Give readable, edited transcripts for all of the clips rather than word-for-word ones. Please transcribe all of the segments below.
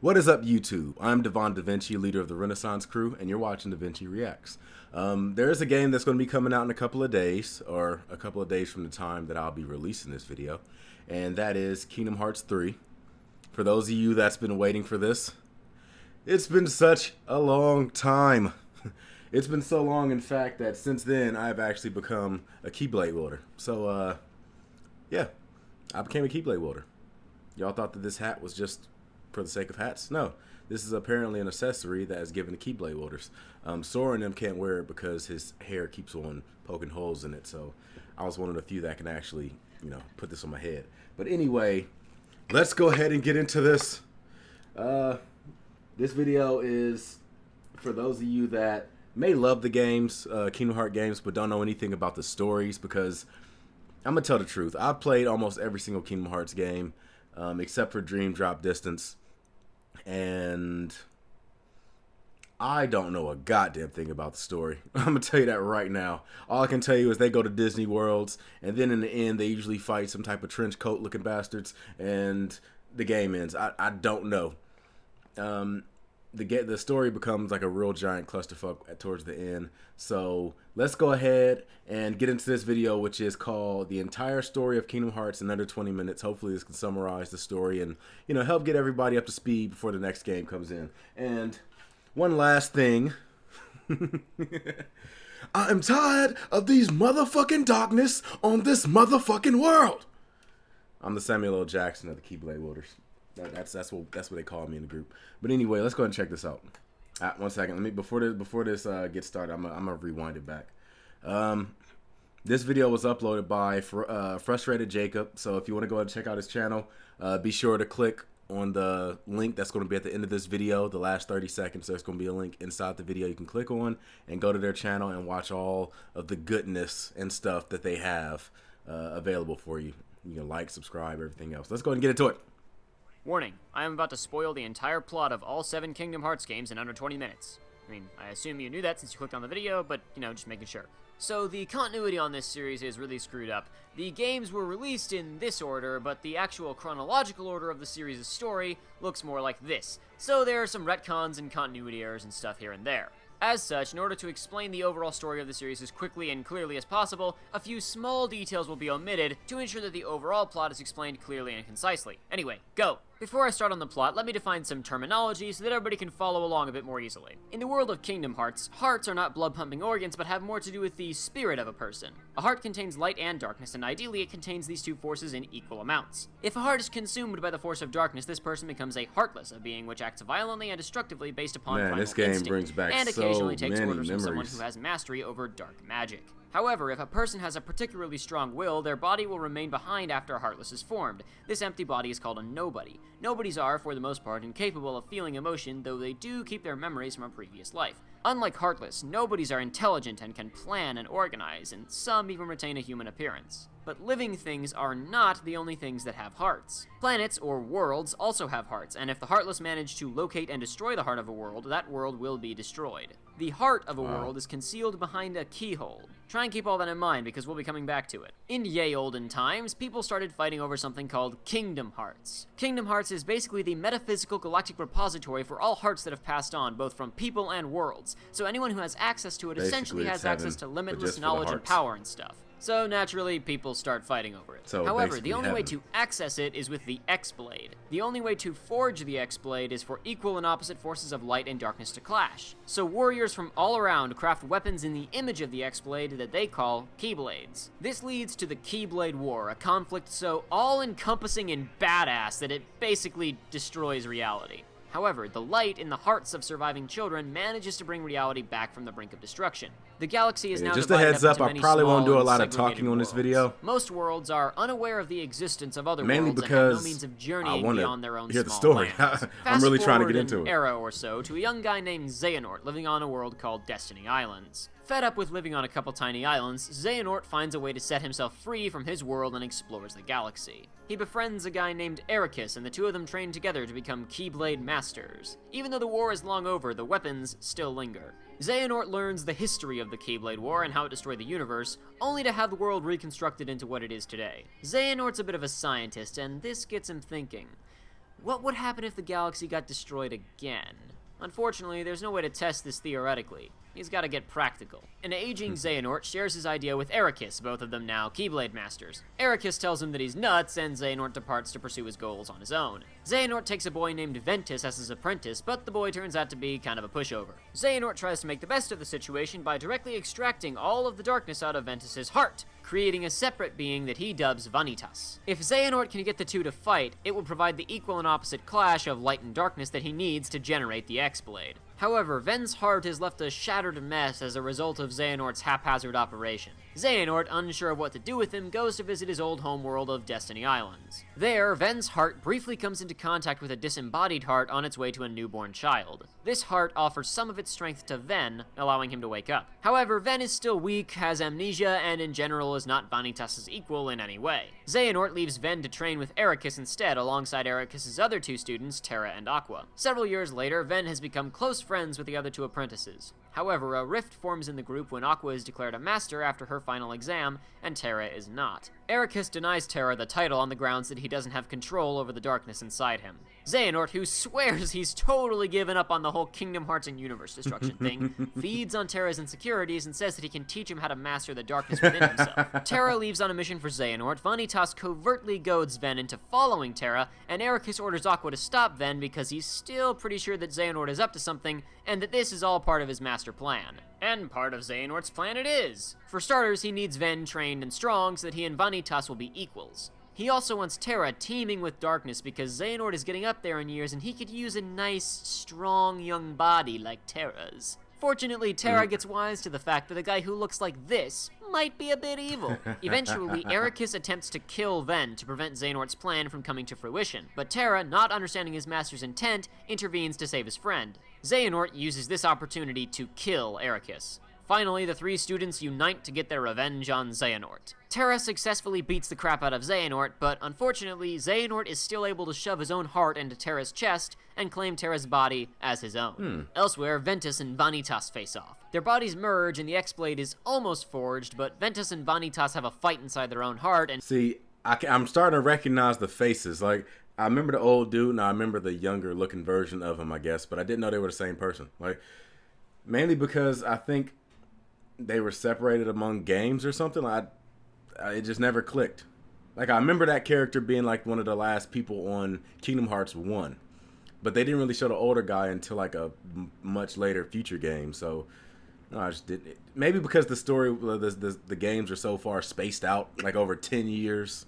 What is up, YouTube? I'm Devon DaVinci, leader of the Renaissance crew, and you're watching DaVinci Reacts. There is a game that's going to be coming out in a couple of days, or a couple of days from the time that I'll be releasing this video, and that is Kingdom Hearts 3. For those of you that's been waiting for this, it's been such a long time. It's been so long, in fact, that since then I've actually become a Keyblade wielder. So, yeah, I became a Keyblade wielder. Y'all thought that this hat was just for the sake of hats? No, this is apparently an accessory that is given to Keyblade wielders. Sora and them can't wear it because his hair keeps on poking holes in it. So I was one of the few that can actually, put this on my head. But anyway, let's go ahead and get into this. This video is for those of you that may love the games, Kingdom Hearts games, but don't know anything about the stories, because I'm going to tell the truth. I've played almost every single Kingdom Hearts game, except for Dream Drop Distance, and I don't know a goddamn thing about the story. I'm going to tell you that right now. All I can tell you is they go to Disney Worlds, and then in the end, they usually fight some type of trench coat looking bastards, and the game ends. I don't know. The story becomes like a real giant clusterfuck towards the end. So let's go ahead and get into this video, which is called The Entire Story of Kingdom Hearts in Under 20 Minutes. Hopefully this can summarize the story and, help get everybody up to speed before the next game comes in. And one last thing. I am tired of these motherfucking darkness on this motherfucking world. I'm the Samuel L. Jackson of the Keyblade wielders. That's what they call me in the group. But anyway, let's go ahead and check this out. One second. Let me before this gets started, I'm gonna rewind it back. This video was uploaded by Frustrated Jacob. So if you want to go ahead and check out his channel, be sure to click on the link that's going to be at the end of this video. The last 30 seconds, there's going to be a link inside the video you can click on and go to their channel and watch all of the goodness and stuff that they have available for you. You can like, subscribe, everything else. Let's go ahead and get into it. Warning, I am about to spoil the entire plot of all 7 Kingdom Hearts games in under 20 minutes. I mean, I assume you knew that since you clicked on the video, but, just making sure. So, the continuity on this series is really screwed up. The games were released in this order, but the actual chronological order of the series' story looks more like this. So there are some retcons and continuity errors and stuff here and there. As such, in order to explain the overall story of the series as quickly and clearly as possible, a few small details will be omitted to ensure that the overall plot is explained clearly and concisely. Anyway, go! Before I start on the plot, let me define some terminology so that everybody can follow along a bit more easily. In the world of Kingdom Hearts, hearts are not blood-pumping organs, but have more to do with the spirit of a person. A heart contains light and darkness, and ideally it contains these two forces in equal amounts. If a heart is consumed by the force of darkness, this person becomes a heartless, a being which acts violently and destructively based upon primal this game instinct, brings back and occasionally takes many orders from someone memories. who has mastery over dark magic. However, if a person has a particularly strong will, their body will remain behind after a Heartless is formed. This empty body is called a nobody. Nobodies are, for the most part, incapable of feeling emotion, though they do keep their memories from a previous life. Unlike Heartless, nobodies are intelligent and can plan and organize, and some even retain a human appearance. But living things are not the only things that have hearts. Planets, or worlds, also have hearts, and if the Heartless manage to locate and destroy the heart of a world, that world will be destroyed. The heart of a world is concealed behind a keyhole. Try and keep all that in mind, because we'll be coming back to it. In yay olden times, people started fighting over something called Kingdom Hearts. Kingdom Hearts is basically the metaphysical galactic repository for all hearts that have passed on, both from people and worlds. So anyone who has access to it essentially has access to limitless knowledge and power and stuff. So naturally, people start fighting over it. However, the only way to access it is with the X-Blade. The only way to forge the X-Blade is for equal and opposite forces of light and darkness to clash. So warriors from all around craft weapons in the image of the X-Blade that they call Keyblades. This leads to the Keyblade War, a conflict so all-encompassing and badass that it basically destroys reality. However, the light in the hearts of surviving children manages to bring reality back from the brink of destruction. The galaxy is now just a divided heads up up, into I many probably won't small do a and lot of segregated talking on this worlds. video. Most worlds are unaware of the existence of other Mainly worlds and have no because means of I journeying want beyond their own to hear the small story. lands. I'm really trying to get Fast into forward it. an era or so to a young guy named Xehanort living on a world called Destiny Islands. Fed up with living on a couple tiny islands, Xehanort finds a way to set himself free from his world and explores the galaxy. He befriends a guy named Ericus, and the two of them train together to become Keyblade Masters. Even though the war is long over, the weapons still linger. Xehanort learns the history of the Keyblade War and how it destroyed the universe, only to have the world reconstructed into what it is today. Xehanort's a bit of a scientist, and this gets him thinking. What would happen if the galaxy got destroyed again? Unfortunately, there's no way to test this theoretically. He's got to get practical. An aging Xehanort shares his idea with Ericus, both of them now Keyblade Masters. Ericus tells him that he's nuts, and Xehanort departs to pursue his goals on his own. Xehanort takes a boy named Ventus as his apprentice, but the boy turns out to be kind of a pushover. Xehanort tries to make the best of the situation by directly extracting all of the darkness out of Ventus's heart, creating a separate being that he dubs Vanitas. If Xehanort can get the two to fight, it will provide the equal and opposite clash of light and darkness that he needs to generate the X-Blade. However, Ven's heart is left a shattered mess as a result of Xehanort's haphazard operation. Xehanort, unsure of what to do with him, goes to visit his old homeworld of Destiny Islands. There, Ven's heart briefly comes into contact with a disembodied heart on its way to a newborn child. This heart offers some of its strength to Ven, allowing him to wake up. However, Ven is still weak, has amnesia, and in general is not Vanitas' equal in any way. Xehanort leaves Ven to train with Ericus instead, alongside Ericus' other two students, Terra and Aqua. Several years later, Ven has become close friends with the other two apprentices. However, a rift forms in the group when Aqua is declared a master after her final exam, and Terra is not. Ericus denies Terra the title on the grounds that he doesn't have control over the darkness inside him. Xehanort, who swears he's totally given up on the whole Kingdom Hearts and universe destruction thing, feeds on Terra's insecurities and says that he can teach him how to master the darkness within himself. Terra leaves on a mission for Xehanort, Vanitas covertly goads Ven into following Terra, and Ericus orders Aqua to stop Ven because he's still pretty sure that Xehanort is up to something, and that this is all part of his master plan. And part of Xehanort's plan it is. For starters, he needs Ven trained and strong so that he and Vanitas will be equals. He also wants Terra teeming with darkness because Xehanort is getting up there in years and he could use a nice, strong young body like Terra's. Fortunately, Terra gets wise to the fact that a guy who looks like this might be a bit evil. Eventually, Ericus attempts to kill Ven to prevent Xehanort's plan from coming to fruition, but Terra, not understanding his master's intent, intervenes to save his friend. Xehanort uses this opportunity to kill Ericus. Finally, the three students unite to get their revenge on Xehanort. Terra successfully beats the crap out of Xehanort, but unfortunately, Xehanort is still able to shove his own heart into Terra's chest and claim Terra's body as his own. Elsewhere, Ventus and Vanitas face off. Their bodies merge and the X-Blade is almost forged, but Ventus and Vanitas have a fight inside their own heart and— See, I'm starting to recognize the faces. Like, I remember the old dude and I remember the younger looking version of him, I guess, but I didn't know they were the same person. Like, mainly because I think they were separated among games or something. It just never clicked. Like, I remember that character being like one of the last people on Kingdom Hearts 1, but they didn't really show the older guy until like a much later future game. So no, I just didn't. Maybe because the story, the games are so far spaced out, like over 10 years,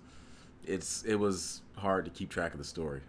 it was hard to keep track of the story.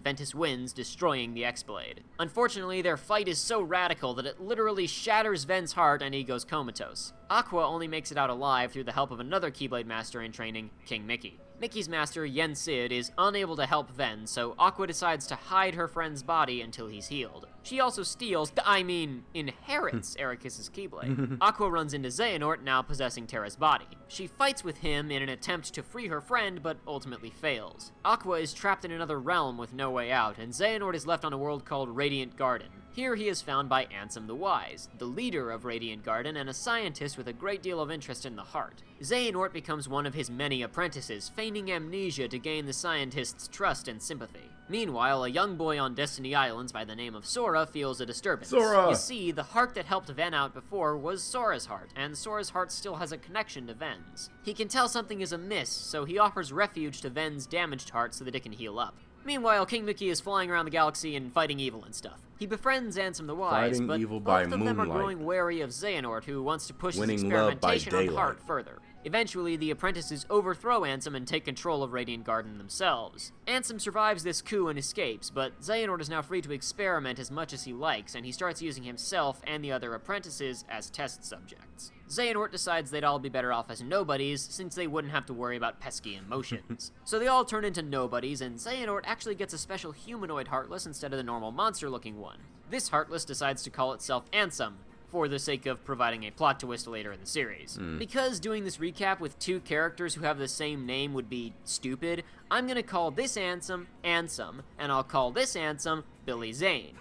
Ventus wins, destroying the X-Blade. Unfortunately, their fight is so radical that it literally shatters Ven's heart and he goes comatose. Aqua only makes it out alive through the help of another Keyblade Master in training, King Mickey. Mickey's master, Yen Sid, is unable to help Ven, so Aqua decides to hide her friend's body until he's healed. She also inherits Ericus' Keyblade. Aqua runs into Xehanort, now possessing Terra's body. She fights with him in an attempt to free her friend, but ultimately fails. Aqua is trapped in another realm with no way out, and Xehanort is left on a world called Radiant Garden. Here he is found by Ansem the Wise, the leader of Radiant Garden and a scientist with a great deal of interest in the heart. Xehanort becomes one of his many apprentices, feigning amnesia to gain the scientist's trust and sympathy. Meanwhile, a young boy on Destiny Islands by the name of Sora feels a disturbance. Sora! You see, the heart that helped Ven out before was Sora's heart, and Sora's heart still has a connection to Ven's. He can tell something is amiss, so he offers refuge to Ven's damaged heart so that it can heal up. Meanwhile, King Mickey is flying around the galaxy and fighting evil and stuff. He befriends Ansem the Wise, Fighting but evil both by of them are moonlight. growing wary of Xehanort, who wants to push his Winning love by experimentation on the daylight. heart further. Eventually, the apprentices overthrow Ansem and take control of Radiant Garden themselves. Ansem survives this coup and escapes, but Xehanort is now free to experiment as much as he likes, and he starts using himself and the other apprentices as test subjects. Xehanort decides they'd all be better off as nobodies, since they wouldn't have to worry about pesky emotions. So they all turn into nobodies, and Xehanort actually gets a special humanoid Heartless instead of the normal monster-looking one. This Heartless decides to call itself Ansem, for the sake of providing a plot twist later in the series. Because doing this recap with two characters who have the same name would be stupid, I'm gonna call this Ansem, and I'll call this Ansem Billy Zane.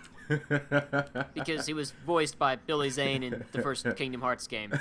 Because he was voiced by Billy Zane in the first Kingdom Hearts game.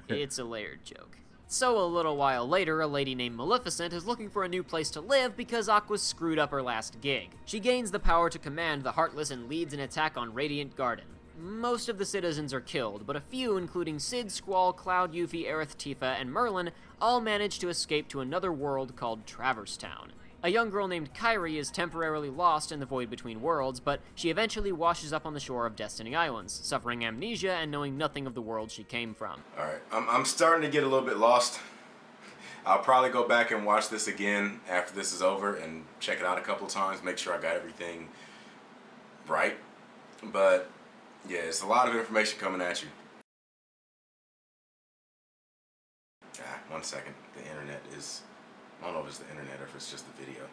It's a layered joke. So a little while later, a lady named Maleficent is looking for a new place to live because Aqua's screwed up her last gig. She gains the power to command the Heartless and leads an attack on Radiant Garden. Most of the citizens are killed, but a few, including Sid, Squall, Cloud, Yuffie, Aerith, Tifa, and Merlin, all manage to escape to another world called Traverse Town. A young girl named Kairi is temporarily lost in the void between worlds, but she eventually washes up on the shore of Destiny Islands, suffering amnesia and knowing nothing of the world she came from. Alright, I'm starting to get a little bit lost. I'll probably go back and watch this again after this is over and check it out a couple of times, make sure I got everything right. But yeah, it's a lot of information coming at you. One second. The internet is... I don't know if it's the internet or if it's just the video.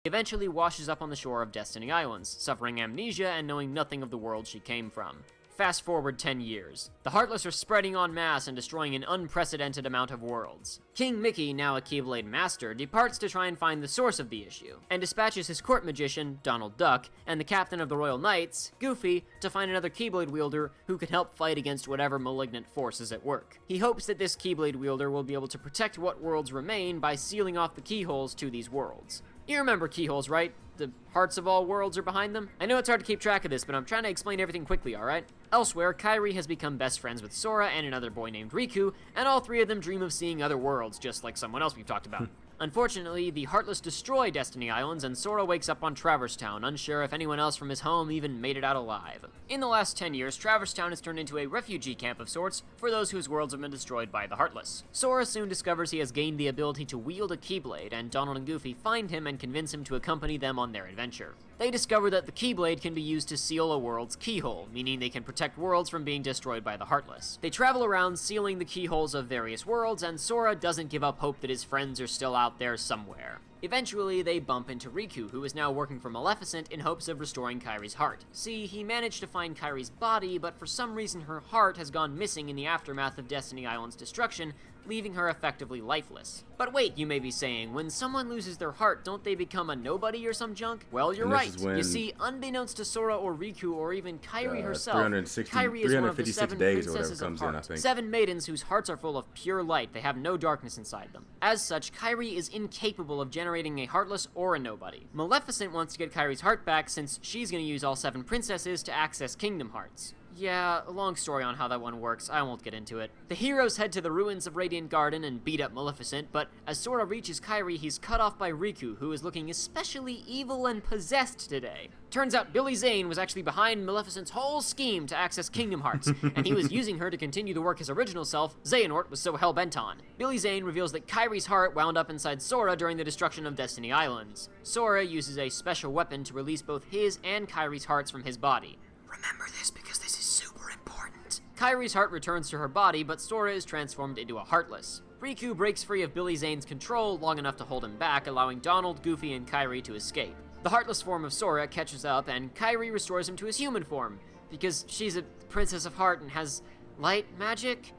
Eventually washes up on the shore of Destiny Islands, suffering amnesia and knowing nothing of the world she came from. Fast forward 10 years. The Heartless are spreading en masse and destroying an unprecedented amount of worlds. King Mickey, now a Keyblade Master, departs to try and find the source of the issue, and dispatches his court magician, Donald Duck, and the captain of the Royal Knights, Goofy, to find another Keyblade wielder who can help fight against whatever malignant force is at work. He hopes that this Keyblade wielder will be able to protect what worlds remain by sealing off the keyholes to these worlds. You remember keyholes, right? The hearts of all worlds are behind them? I know it's hard to keep track of this, but I'm trying to explain everything quickly, alright? Elsewhere, Kairi has become best friends with Sora and another boy named Riku, and all three of them dream of seeing other worlds, just like someone else we've talked about. Unfortunately, the Heartless destroy Destiny Islands, and Sora wakes up on Traverse Town, unsure if anyone else from his home even made it out alive. In the last 10 years, Traverse Town has turned into a refugee camp of sorts for those whose worlds have been destroyed by the Heartless. Sora soon discovers he has gained the ability to wield a Keyblade, and Donald and Goofy find him and convince him to accompany them on their adventure. They discover that the Keyblade can be used to seal a world's keyhole, meaning they can protect worlds from being destroyed by the Heartless. They travel around sealing the keyholes of various worlds, and Sora doesn't give up hope that his friends are still out there somewhere. Eventually, they bump into Riku, who is now working for Maleficent in hopes of restoring Kairi's heart. See, he managed to find Kairi's body, but for some reason her heart has gone missing in the aftermath of Destiny Island's destruction, leaving her effectively lifeless. But wait, you may be saying, when someone loses their heart, don't they become a nobody or some junk? Well, you're right. You see, unbeknownst to Sora or Riku or even Kairi herself, Kairi is one of the 7 princesses of heart. 7 maidens whose hearts are full of pure light. They have no darkness inside them. As such, Kairi is incapable of generating a heartless or a nobody. Maleficent wants to get Kairi's heart back since she's going to use all 7 princesses to access Kingdom Hearts. Yeah, a long story on how that one works, I won't get into it. The heroes head to the ruins of Radiant Garden and beat up Maleficent, but as Sora reaches Kairi, he's cut off by Riku, who is looking especially evil and possessed today. Turns out Billy Zane was actually behind Maleficent's whole scheme to access Kingdom Hearts, and he was using her to continue the work his original self, Xehanort, was so hell-bent on. Billy Zane reveals that Kairi's heart wound up inside Sora during the destruction of Destiny Islands. Sora uses a special weapon to release both his and Kairi's hearts from his body. Remember this because this is super important. Kairi's heart returns to her body, but Sora is transformed into a Heartless. Riku breaks free of Billy Zane's control long enough to hold him back, allowing Donald, Goofy, and Kairi to escape. The Heartless form of Sora catches up, and Kairi restores him to his human form, because she's a princess of heart and has light magic?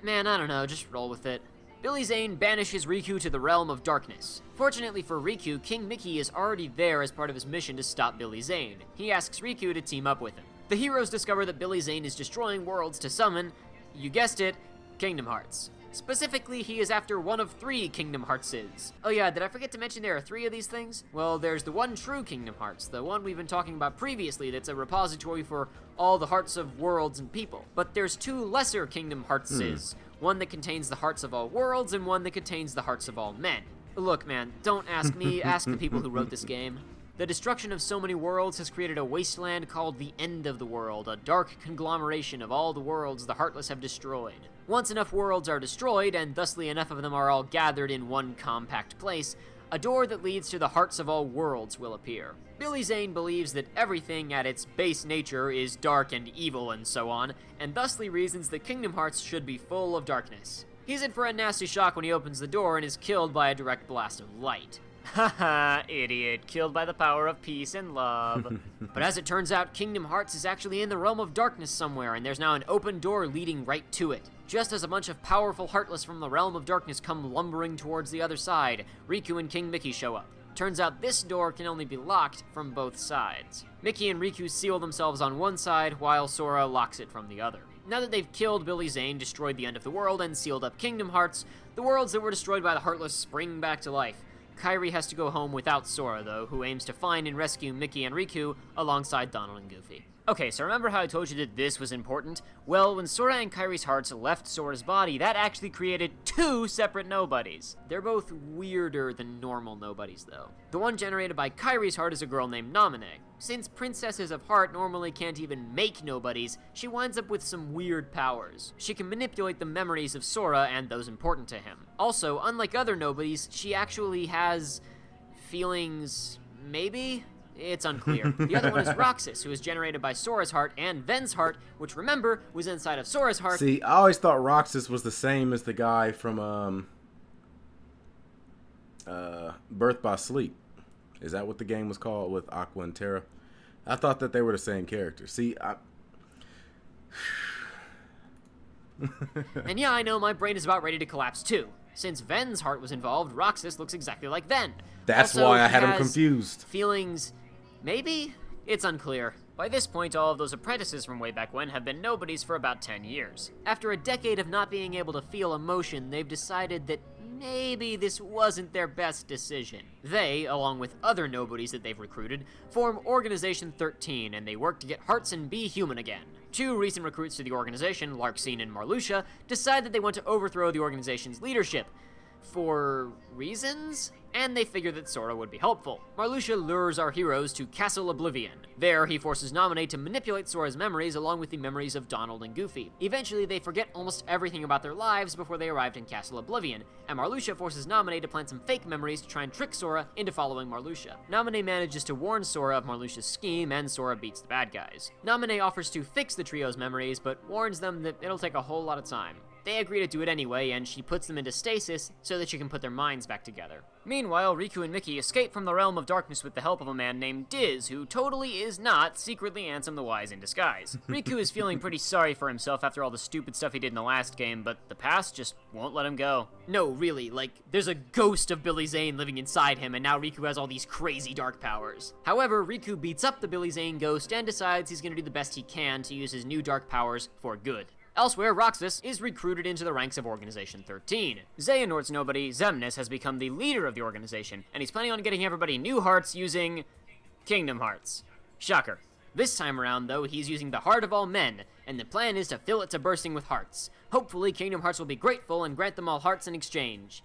Man, I don't know, just roll with it. Billy Zane banishes Riku to the realm of darkness. Fortunately for Riku, King Mickey is already there as part of his mission to stop Billy Zane. He asks Riku to team up with him. The heroes discover that Billy Zane is destroying worlds to summon, you guessed it, Kingdom Hearts. Specifically, he is after one of 3 Kingdom Heartses. Oh yeah, did I forget to mention there are 3 of these things? Well, there's the one true Kingdom Hearts, the one we've been talking about previously that's a repository for all the hearts of worlds and people. But there's 2 lesser Kingdom Heartses, one that contains the hearts of all worlds and one that contains the hearts of all men. Look, man, don't ask me, ask the people who wrote this game. The destruction of so many worlds has created a wasteland called the End of the World, a dark conglomeration of all the worlds the Heartless have destroyed. Once enough worlds are destroyed, and thusly enough of them are all gathered in one compact place, a door that leads to the hearts of all worlds will appear. Billy Zane believes that everything at its base nature is dark and evil and so on, and thusly reasons that Kingdom Hearts should be full of darkness. He's in for a nasty shock when he opens the door and is killed by a direct blast of light. Haha, idiot, killed by the power of peace and love. But as it turns out, Kingdom Hearts is actually in the realm of darkness somewhere, and there's now an open door leading right to it. Just as a bunch of powerful Heartless from the realm of darkness come lumbering towards the other side, Riku and King Mickey show up. Turns out this door can only be locked from both sides. Mickey and Riku seal themselves on one side, while Sora locks it from the other. Now that they've killed Billy Zane, destroyed the end of the world, and sealed up Kingdom Hearts, the worlds that were destroyed by the Heartless spring back to life. Kairi has to go home without Sora, though, who aims to find and rescue Mickey and Riku alongside Donald and Goofy. Okay, so remember how I told you that this was important? Well, when Sora and Kairi's hearts left Sora's body, that actually created two separate nobodies. They're both weirder than normal nobodies, though. The one generated by Kairi's heart is a girl named Naminé. Since princesses of heart normally can't even make nobodies, she winds up with some weird powers. She can manipulate the memories of Sora and those important to him. Also, unlike other nobodies, she actually has feelings, maybe? It's unclear. The other one is Roxas, who is generated by Sora's heart and Ven's heart, which, remember, was inside of Sora's heart. See, I always thought Roxas was the same as the guy from Birth by Sleep. Is that what the game was called with Aqua and Terra? I thought that they were the same character. See, And yeah, I know, my brain is about ready to collapse too. Since Ven's heart was involved, Roxas looks exactly like Ven. That's also, why I had him has confused. Feelings, maybe? It's unclear. By this point, all of those apprentices from way back when have been nobodies for about 10 years. After a decade of not being able to feel emotion, they've decided that maybe this wasn't their best decision. They, along with other nobodies that they've recruited, form Organization 13, and they work to get hearts and be human again. Two recent recruits to the organization, Larxene and Marluxia, decide that they want to overthrow the organization's leadership. For reasons? And they figure that Sora would be helpful. Marluxia lures our heroes to Castle Oblivion. There, he forces Naminé to manipulate Sora's memories along with the memories of Donald and Goofy. Eventually, they forget almost everything about their lives before they arrived in Castle Oblivion, and Marluxia forces Naminé to plant some fake memories to try and trick Sora into following Marluxia. Naminé manages to warn Sora of Marluxia's scheme, and Sora beats the bad guys. Naminé offers to fix the trio's memories, but warns them that it'll take a whole lot of time. They agree to do it anyway, and she puts them into stasis so that she can put their minds back together. Meanwhile, Riku and Mickey escape from the realm of darkness with the help of a man named Diz, who totally is not secretly Ansem the Wise in disguise. Riku is feeling pretty sorry for himself after all the stupid stuff he did in the last game, but the past just won't let him go. No, really, like, there's a ghost of Billy Zane living inside him, and now Riku has all these crazy dark powers. However, Riku beats up the Billy Zane ghost and decides he's gonna do the best he can to use his new dark powers for good. Elsewhere, Roxas is recruited into the ranks of Organization 13. Xehanort's nobody, Xemnas, has become the leader of the organization, and he's planning on getting everybody new hearts using Kingdom Hearts. Shocker. This time around, though, he's using the Heart of All Men, and the plan is to fill it to bursting with hearts. Hopefully, Kingdom Hearts will be grateful and grant them all hearts in exchange.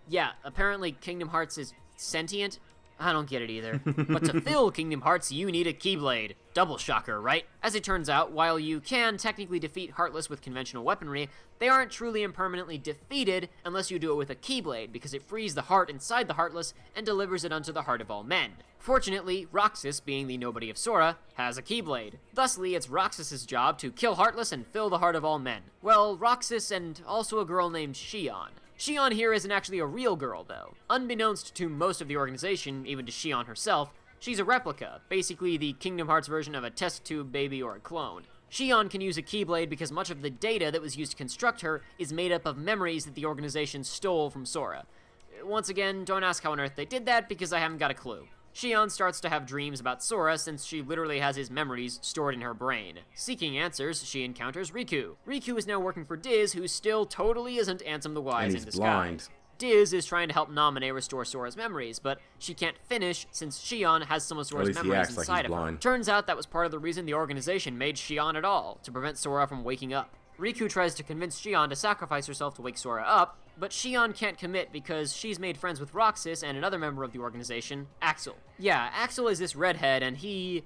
Yeah, apparently Kingdom Hearts is sentient. I don't get it either. But to fill Kingdom Hearts, you need a Keyblade. Double shocker, right? As it turns out, while you can technically defeat Heartless with conventional weaponry, they aren't truly and permanently defeated unless you do it with a Keyblade, because it frees the heart inside the Heartless and delivers it unto the Heart of All Men. Fortunately, Roxas, being the nobody of Sora, has a Keyblade. Thusly, it's Roxas's job to kill Heartless and fill the Heart of All Men. Well, Roxas and also a girl named Xion. Xion here isn't actually a real girl, though. Unbeknownst to most of the organization, even to Xion herself, she's a replica, basically the Kingdom Hearts version of a test tube baby or a clone. Xion can use a Keyblade because much of the data that was used to construct her is made up of memories that the organization stole from Sora. Once again, don't ask how on earth they did that, because I haven't got a clue. Xion starts to have dreams about Sora since she literally has his memories stored in her brain. Seeking answers, she encounters Riku. Riku is now working for Diz, who still totally isn't Ansem the Wise in disguise. Blind. Diz is trying to help Naminé restore Sora's memories, but she can't finish since Xion has some of Sora's memories inside of her. Turns out that was part of the reason the organization made Xion at all, to prevent Sora from waking up. Riku tries to convince Xion to sacrifice herself to wake Sora up, but Xion can't commit because she's made friends with Roxas and another member of the organization, Axel. Yeah, Axel is this redhead, and he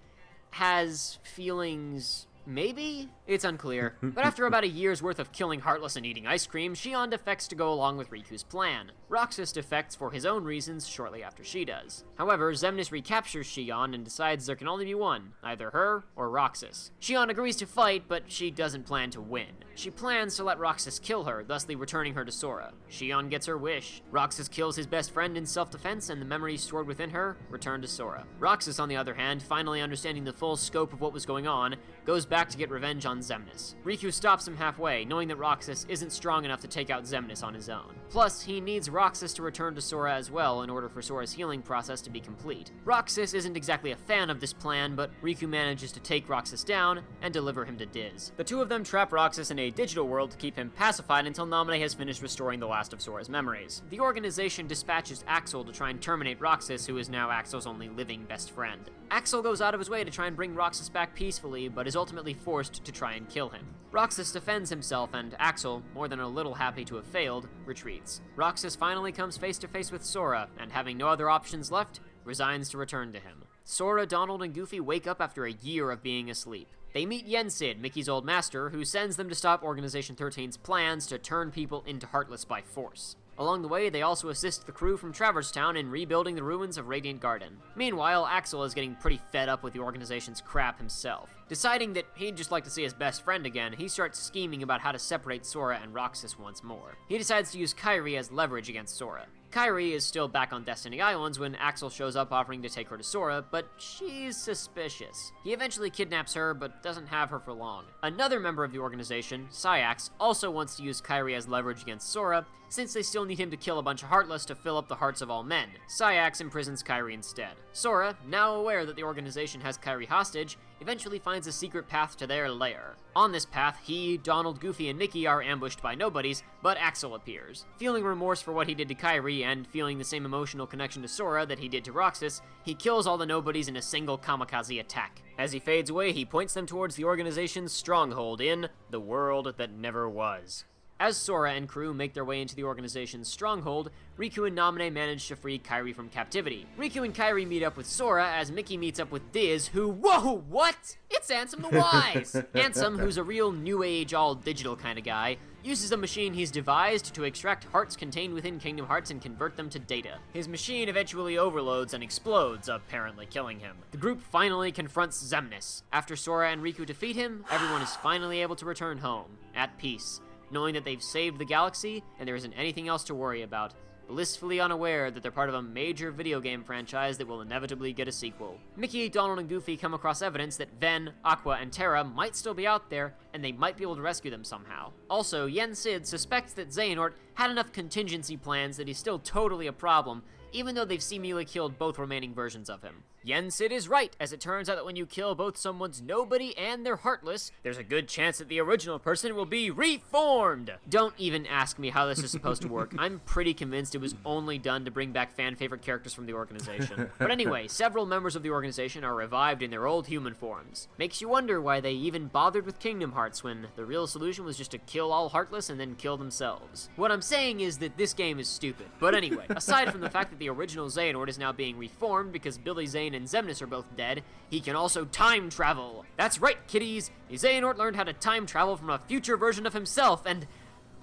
has feelings. Maybe? It's unclear. But after about a year's worth of killing Heartless and eating ice cream, Xion defects to go along with Riku's plan. Roxas defects for his own reasons shortly after she does. However, Xemnas recaptures Xion and decides there can only be one, either her or Roxas. Xion agrees to fight, but she doesn't plan to win. She plans to let Roxas kill her, thusly returning her to Sora. Xion gets her wish. Roxas kills his best friend in self-defense, and the memories stored within her return to Sora. Roxas, on the other hand, finally understanding the full scope of what was going on, goes back back to get revenge on Xemnas. Riku stops him halfway, knowing that Roxas isn't strong enough to take out Xemnas on his own. Plus, he needs Roxas to return to Sora as well in order for Sora's healing process to be complete. Roxas isn't exactly a fan of this plan, but Riku manages to take Roxas down and deliver him to Diz. The two of them trap Roxas in a digital world to keep him pacified until Naminé has finished restoring the last of Sora's memories. The organization dispatches Axel to try and terminate Roxas, who is now Axel's only living best friend. Axel goes out of his way to try and bring Roxas back peacefully, but is ultimately forced to try and kill him. Roxas defends himself, and Axel, more than a little happy to have failed, retreats. Roxas finally comes face to face with Sora, and having no other options left, resigns to return to him. Sora, Donald, and Goofy wake up after a year of being asleep. They meet Yensid, Mickey's old master, who sends them to stop Organization 13's plans to turn people into Heartless by force. Along the way, they also assist the crew from Traverse Town in rebuilding the ruins of Radiant Garden. Meanwhile, Axel is getting pretty fed up with the organization's crap himself. Deciding that he'd just like to see his best friend again, he starts scheming about how to separate Sora and Roxas once more. He decides to use Kairi as leverage against Sora. Kairi is still back on Destiny Islands when Axel shows up offering to take her to Sora, but she's suspicious. He eventually kidnaps her, but doesn't have her for long. Another member of the organization, Syax, also wants to use Kairi as leverage against Sora, since they still need him to kill a bunch of Heartless to fill up the hearts of all men. Syax imprisons Kairi instead. Sora, now aware that the organization has Kairi hostage, eventually finds a secret path to their lair. On this path, he, Donald, Goofy, and Mickey are ambushed by nobodies, but Axel appears. Feeling remorse for what he did to Kairi and feeling the same emotional connection to Sora that he did to Roxas, he kills all the nobodies in a single kamikaze attack. As he fades away, he points them towards the organization's stronghold in the world that never was. As Sora and crew make their way into the organization's stronghold, Riku and Naminé manage to free Kairi from captivity. Riku and Kairi meet up with Sora as Mickey meets up with Diz, who— whoa, what? It's Ansem the Wise! Ansem, who's a real new age, all digital kind of guy, uses a machine he's devised to extract hearts contained within Kingdom Hearts and convert them to data. His machine eventually overloads and explodes, apparently killing him. The group finally confronts Xemnas. After Sora and Riku defeat him, everyone is finally able to return home, at peace, knowing that they've saved the galaxy and there isn't anything else to worry about, blissfully unaware that they're part of a major video game franchise that will inevitably get a sequel. Mickey, Donald, and Goofy come across evidence that Ven, Aqua, and Terra might still be out there, and they might be able to rescue them somehow. Also, Yensid suspects that Xehanort had enough contingency plans that he's still totally a problem, even though they've seemingly killed both remaining versions of him. Yensid is right, as it turns out that when you kill both someone's nobody and their Heartless, there's a good chance that the original person will be reformed! Don't even ask me how this is supposed to work. I'm pretty convinced it was only done to bring back fan-favorite characters from the organization. But anyway, several members of the organization are revived in their old human forms. Makes you wonder why they even bothered with Kingdom Hearts when the real solution was just to kill all Heartless and then kill themselves. What I'm saying is that this game is stupid. But anyway, aside from the fact that the original Xehanort is now being reformed because Billy Zane and Xemnas are both dead, he can also time travel. That's right, kiddies! Xehanort learned how to time travel from a future version of himself, and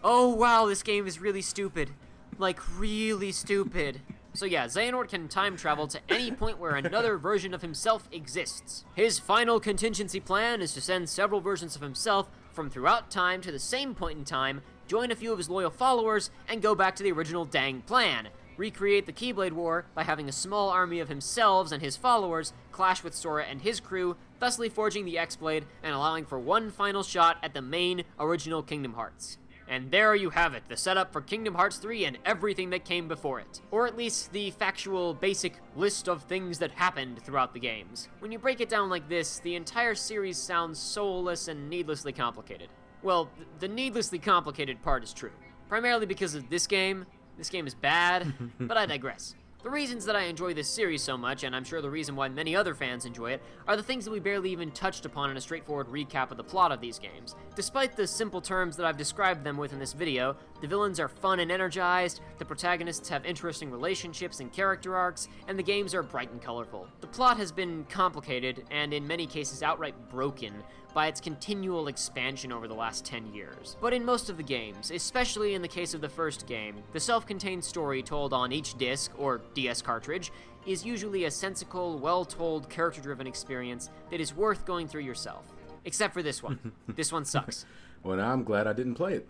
oh wow, this game is really stupid. Like, really stupid. So yeah, Xehanort can time travel to any point where another version of himself exists. His final contingency plan is to send several versions of himself from throughout time to the same point in time, join a few of his loyal followers, and go back to the original dang plan. Recreate the Keyblade War by having a small army of himself and his followers clash with Sora and his crew, thusly forging the X-Blade and allowing for one final shot at the main original Kingdom Hearts. And there you have it, the setup for Kingdom Hearts 3 and everything that came before it. Or at least the factual, basic list of things that happened throughout the games. When you break it down like this, the entire series sounds soulless and needlessly complicated. Well, the needlessly complicated part is true. Primarily because of this game. This game is bad, but I digress. The reasons that I enjoy this series so much, and I'm sure the reason why many other fans enjoy it, are the things that we barely even touched upon in a straightforward recap of the plot of these games. Despite the simple terms that I've described them with in this video, the villains are fun and energized, the protagonists have interesting relationships and character arcs, and the games are bright and colorful. The plot has been complicated, and in many cases outright broken, by its continual expansion over the last 10 years. But in most of the games, especially in the case of the first game, the self-contained story told on each disc, or DS cartridge, is usually a sensical, well-told, character-driven experience that is worth going through yourself. Except for this one. This one sucks. Well, now I'm glad I didn't play it.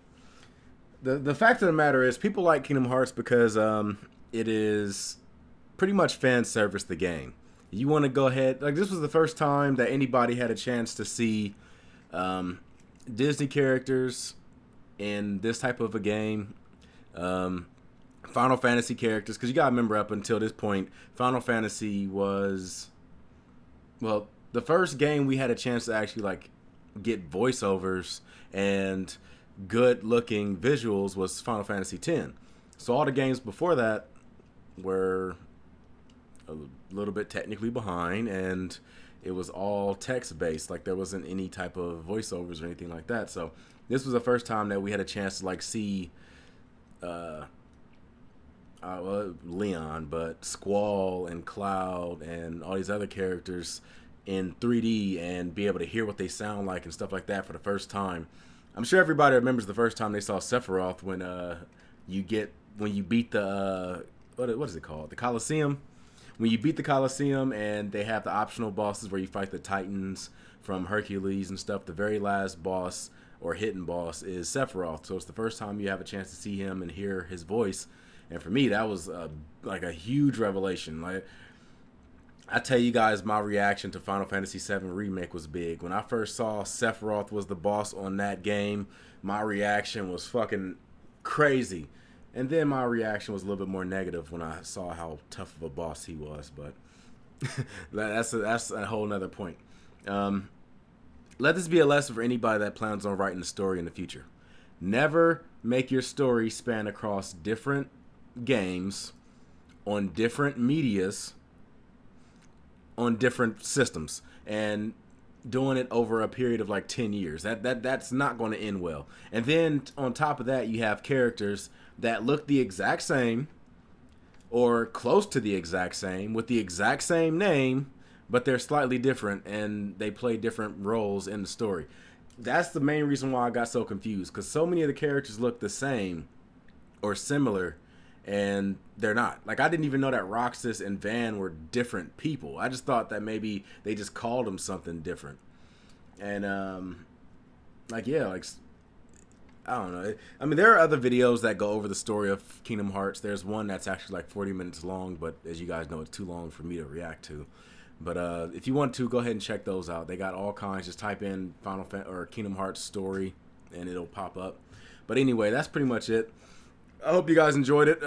The fact of the matter is, people like Kingdom Hearts because it is pretty much fan service the game. You want to go ahead, like this was the first time that anybody had a chance to see Disney characters in this type of a game. Final Fantasy characters, because you gotta remember, up until this point, Final Fantasy was, well, the first game we had a chance to actually like get voiceovers and good looking visuals was Final Fantasy X. So all the games before that were a little bit technically behind, and it was all text based. Like there wasn't any type of voiceovers or anything like that. So this was the first time that we had a chance to like see well, Leon, but Squall and Cloud and all these other characters in 3D and be able to hear what they sound like and stuff like that for the first time. I'm sure everybody remembers the first time they saw Sephiroth when you beat the what is it called? The Coliseum. When you beat the Coliseum and they have the optional bosses where you fight the Titans from Hercules and stuff, the very last boss or hidden boss is Sephiroth. So it's the first time you have a chance to see him and hear his voice. And for me, that was like a huge revelation. Like I tell you guys, my reaction to Final Fantasy VII Remake was big. When I first saw Sephiroth was the boss on that game, my reaction was fucking crazy. And then my reaction was a little bit more negative when I saw how tough of a boss he was. But that's a whole nother point. Let this be a lesson for anybody that plans on writing a story in the future. Never make your story span across different games, on different medias, on different systems, and doing it over a period of like 10 years. That's not going to end well. And then on top of that, you have characters that look the exact same or close to the exact same with the exact same name, but they're slightly different and they play different roles in the story. That's the main reason why I got so confused, because so many of the characters look the same or similar, and they're not. Like, I didn't even know that Roxas and Van were different people. I just thought that maybe they just called them something different. And like, yeah, like, I don't know. I mean, there are other videos that go over the story of Kingdom Hearts. There's one that's actually like 40 minutes long, but as you guys know, it's too long for me to react to. But if you want to, go ahead and check those out. They got all kinds. Just type in or Kingdom Hearts story, and it'll pop up. But anyway, that's pretty much it. I hope you guys enjoyed it.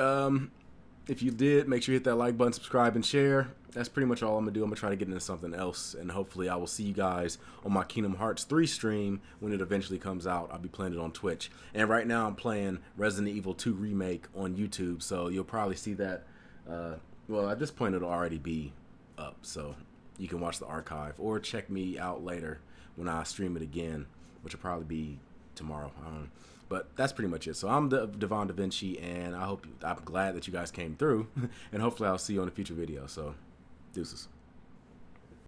If you did, make sure you hit that like button, subscribe, and share. That's pretty much all I'm going to do. I'm going to try to get into something else, and hopefully I will see you guys on my Kingdom Hearts 3 stream when it eventually comes out. I'll be playing it on Twitch. And right now I'm playing Resident Evil 2 Remake on YouTube, so you'll probably see that. Well, at this point it'll already be up, so you can watch the archive or check me out later when I stream it again, which will probably be tomorrow. But that's pretty much it. So I'm Devon DaVinci, and I'm glad that you guys came through, and hopefully I'll see you on a future video. So deuces.